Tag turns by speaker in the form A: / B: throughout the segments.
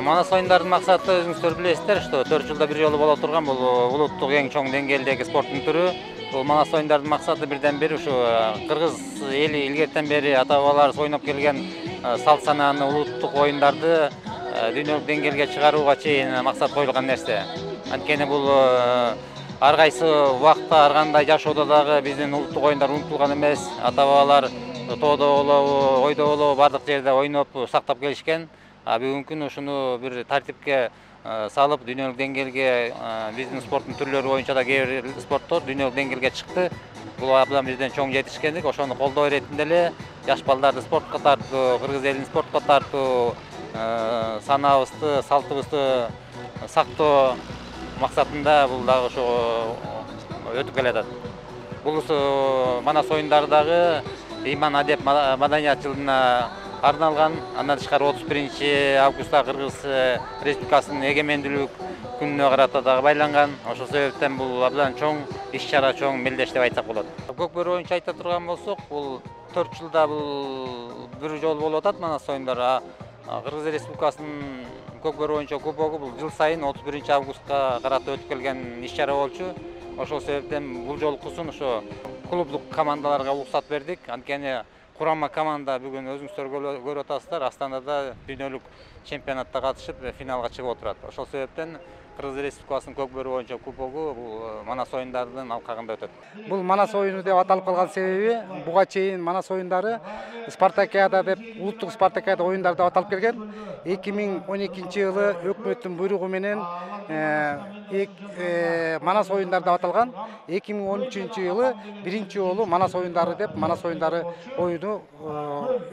A: Манас оюндардын максаты өзүңүздөр билесиздер, что 4 жылда бир жолу боло турган бул улуттук эң чоң деңгээлдеги спорттун түрү. Бул Манас оюндардын максаты бирден бир ушу кыргыз эли илгертен бери ата бабаларыбыз ойноп келген салт санааны, улуттук оюндарды дүйнөлүк деңгээлге чыгарууга чейин максат коюлган нерсе. Анткени бул ар кайсы убакта, ар кандай жашоодо дагы биздин улуттук оюндар унутулган эмес. Ата бабалар тоодо болобу, ойдо болобу бардык жерде ойноп сактап келишкен. Бүгүнкү күнү ушуну бир тартипке салып дүйнөлүк деңгээлге биздин спорттун түрлөрү боюнча да кээ бир спорттор дүйнөлүк деңгээлге чыкты. Бул абдан бизден чоң жетишкендик. Ошону колдоо иретинде эле жаш балдарды спортко тартуу, кыргыз элин спортко тартуу, санаабызды, салтыбызды сактоо максатында бул дагы ошо өтүп келатат. Бул Манас оюндары дагы ыйман адеп маданият жылына арналган. Андан тышкары 31 августта Кыргыз Республикасынын эгемендүүлүк күнүнө карата дагы байланган. Ошол себептен бул абдан чоң иш-чара, чоң мелдеш деп айтсак болот. Көкбөрү боюнча айта турган болсок, бул 4 жылда бул бир жолу болуп атат Манас оюндары. Кыргыз Республикасынын көкбөрү боюнча кубогу бул жыл сайын 31 августка карата өтүп келген иш-чара болчу. Ошол себептен бул жолкусун ошо клубдук командаларга уруксат бердик. Анткени курама команда бүгүн өзүңүздөр көрүп атасыздар, Астанада дүйнөлүк чемпионатта катышып финалга чыгып отурат. Ошол себептен Кыргыз Республикасынын көкбөрү боюнча кубогу бул Манас оюндарынын алкагында өтөт.
B: Бул Манас оюну деп аталып калган себеби буга чейин Манас оюндары Спартакиада деп, улуттук Спартакиада оюндары деп аталып келген. 2012 жылы өкмөттүн буйругу менен Манас оюндары деп аталган. 2013 жылы биринчи жолу Манас оюндары деп Манас оюндары оюну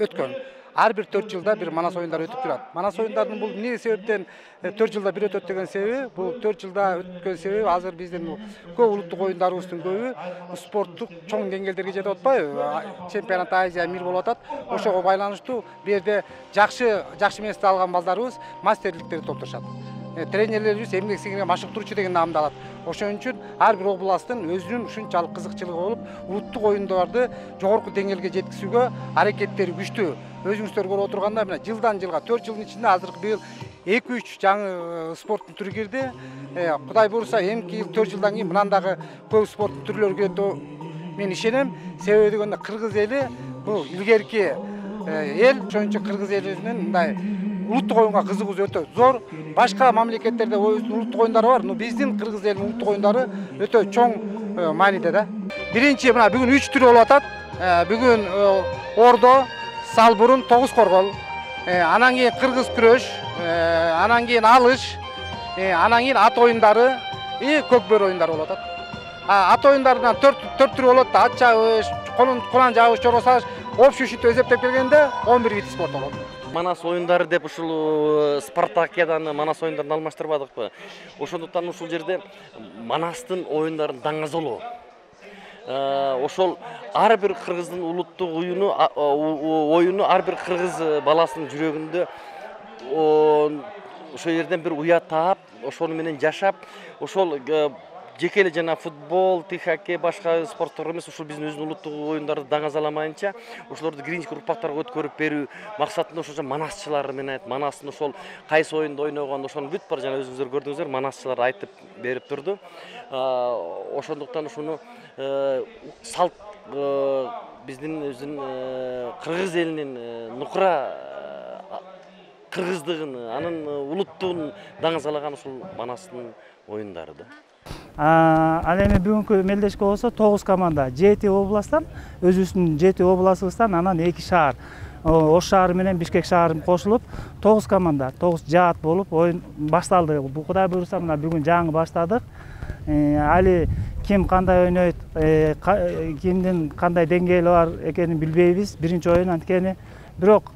B: өткөн. Ар бир 4 жылда бир Манас оюндары өтүп турат. Манас оюндардын бул эмне себептен 4 жылда бир өтөт деген себеби, бул 4 жылда өткөн себеби азыр биздин көп улуттук оюндарыбыздын көбү спорттук чоң деңгээлдерге жетип атпайбы? Чемпионат Азия, мир болуп атат. Ошого байланыштуу бу жерде жакшы месте алган балдарыбыз мастерликтерди толтурушат. Тренерлерибиз эмгек сиңирген машыктыруучу деген наамды алат. Ошон үчүн ар бир областтын өзүнүн ушунчалык кызыкчылыгы болуп, улуттук оюндарды жогорку деңгээлге жеткизүүгө аракеттери күчтүү. Өзүңүздөр көрүп отургандай мына жылдан жылга 4 жылдын ичинде азыркы быйыл 2-3 жаңы спорттун түрү кирди. Кудай буйруса эмки 4 жылдан кийин мындан дагы көп спорттун түрлөрү кирет деп мен ишенем. Себеби дегенде кыргыз эли бул илгерки эл, ошон үчүн кыргыз элинин мындай улуттук оюнга кызыгуусу өтө зор. Башка мамлекеттерде улуттук оюндары бар, но биздин кыргыз элинин улуттук оюндары өтө чоң мааниде да. Биринчи мына бүгүн 3 түрү болуп атат. Бүгүн ордо, салбурун, тогуз коргол, анан кийин кыргыз күрөш, анан кийин алыш, анан кийин ат оюндары, көкбөрү оюндары болуп атат. Ат оюндарынан 4 түрү болот да, ат чабыш, кулан жабыш, чорго салыш, общий счетто эсептеп келгенде 11 вид спорт болот.
C: Манас оюндары деп ушул Спартакиаданы Манас оюндарын алмаштырбадыкпы? Ошондуктан ушул жерде Манастын оюндарын даңазолоо. Ошол ар бир кыргыздын улуттук оюну ар бир кыргыз баласынын жүрөгүндө ошол жерден бир уят таап, ошол менен жашап, ошол жеке эле жана футбол, хоккей, башка спорттор эмес, ушул биздин өзүнүн улуттук оюндарды даңазаламайынча, ошолорду кийинки урпактарга өткөрүп берүү максатында ошо манасчылар менен Манастын ошол кайсы оюнду ойногон, ошону бүт бар жана өзүңүздөр көрдүңүздөр, манасчылар айтып берип турду. Ошондуктан ушуну салт биздин өзүнүн кыргыз элинин нукура кыргыздыгын, анын улуттугун даңазалаган ушул Манастын оюндары да.
D: Ал эми бүгүнкү мелдешке болсо 9 команда, 7 областтан, өзүбүздүн 7 областыбыздан, анан 2 шаар. Ош шаары менен Бишкек шаары кошулуп, 9 команда, 9 жаат болуп оюн башталды. Кудай буйруса мына бүгүн жаңы баштадык. Али ким кандай ойнойт, кимдин кандай деңгээли бар экенин билбейбиз. Биринчи оюн анткени, бирок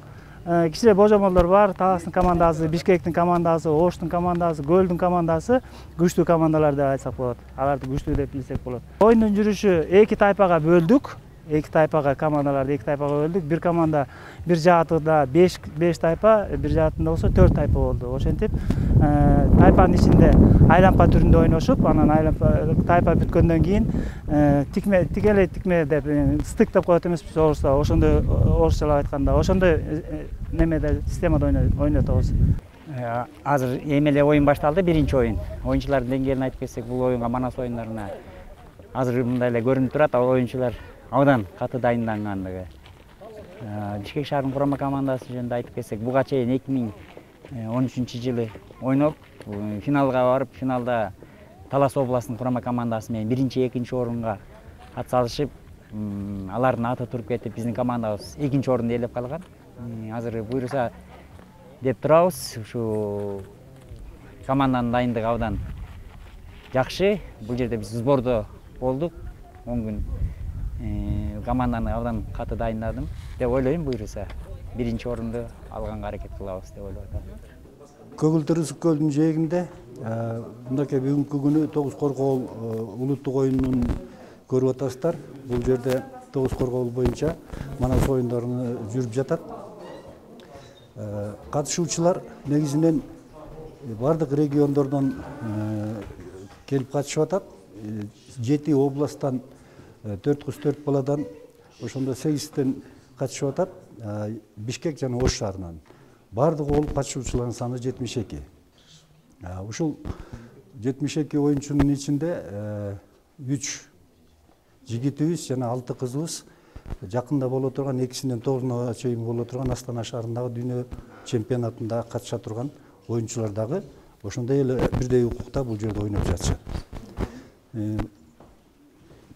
D: кичине божомолдор бар. Таластын командасы, Бишкектин командасы, Оштун командасы, Көлдүн командасы күчтүү командалар деп айтсак болот. Аларды күчтүү деп билсек болот. Оюндун жүрүшү 2 тайпага бөлдүк. 2 тайпага, командаларды 2 тайпага бөлдүк. Бир команда бир жаатында 5 тайпа, бир жаатында болсо 4 тайпа болду. Ошентип тайпанын ичинде айлампа түрүндө ойношуп, анан айлампа тайпа бүткөндөн кийин тикелей тикме деп стык деп коет эмеспиз орусча, ошондой орусчалап айтканда, ошондой немеде системада ойнотобуз.
E: Азыр эми эле оюн башталды, биринчи оюн. Оюнчулардын деңгээлин айтып кетсек, бул оюнга Манас оюндарына азыр мындай эле көрүнүп турат, оюнчулар абдан каты дайындангандыгы. Бишкек шаарынын курама командасы жөнүндө айтып кетсек, буга чейин 2013-жылы ойноп, финалга барып, финалда Талас областынын курама командасы менен биринчи, экинчи орунга ат салышып, алардын аты туруп кетип, биздин командабыз экинчи орунду ээлеп калган. Азыр буйруса деп турабыз, ушу команданын дайындыгы абдан жакшы. Бул жерде биз сбордо болдук, 10 күн. Команданы абдан каты дайындадым деп ойлойм. Буйруса биринчи орунду алганга аракет кылабыз деп ойлоп атам.
F: Көгүлтүр Ысык көлдүн жээгинде мынакей бүгүнкү күнү Тогуз Коргоол улуттук оюнун көрүп атасыздар. Бул жерде Тогуз Коргоол боюнча Манас оюндары жүрүп жатат. Катышуучулар негизинен бардык региондордон келип катышып атат. 7 областтан 404 баладан ошондо 8тен катышып атат. Бишкек жана Ош шаарынан. Бардыгы болуп катышуучулардын саны 72. Ушул 72 оюнчунун ичинде 3 жигитибиз жана 6 кызыбыз жакында боло турган 2-синен 9-на чейин боло турган Астана шаарындагы дүйнө чемпионатында катыша турган оюнчулар дагы ошондой эле бирдей укукта бул жерде ойноп жатышат.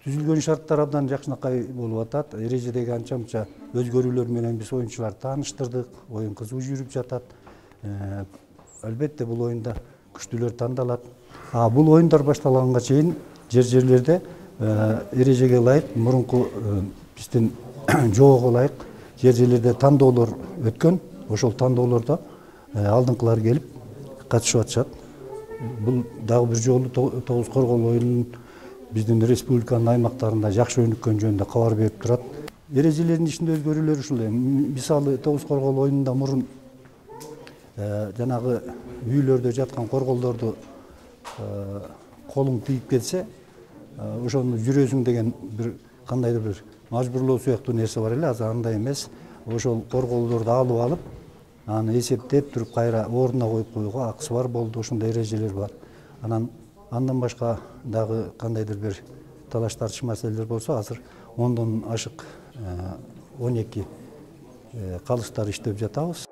F: Түзүлгөн шарттар абдан жакшынакай болуп атат. Эрежедеги анча-мынча өзгөрүүлөр менен биз оюнчуларды тааныштырдык. Оюн кызуу жүрүп жатат. Албетте бул оюнда күчтүүлөр тандалат. Бул оюндар башталганга чейин жерлерде эрежеге ылайык, мурунку биздин жоого ылайык жерлерде тандоолор өткөн. Ошол тандоолордо алдыңкылар келип катышып атышат. Бул дагы бир жолу Тогуз Коргоол оюнунун биздин республиканын аймактарында жакшы өнүккөн жөнүндө кабар берип турат. Эрежелердин ичинде өзгөрүүлөр ушул. Мисалы Тогуз Коргоол оюнунда мурун жанагы үйлөрдө жаткан корголдорду колуң тийип кетсе, ошону жүрөсүң деген бир кандайдыр бир мажбурлоо сыяктуу нерсе бар эле. Азыр андай эмес. Ошол корголдорду алып алып, аны эсептеп туруп кайра ордуна коюп коюуга акысы бар болду. Ошондой эрежелер бар. Андан башка дагы кандайдыр бир талаш тартыш маселелер болсо, азыр 10дон ашык 12 калыштар иштеп жатабыз.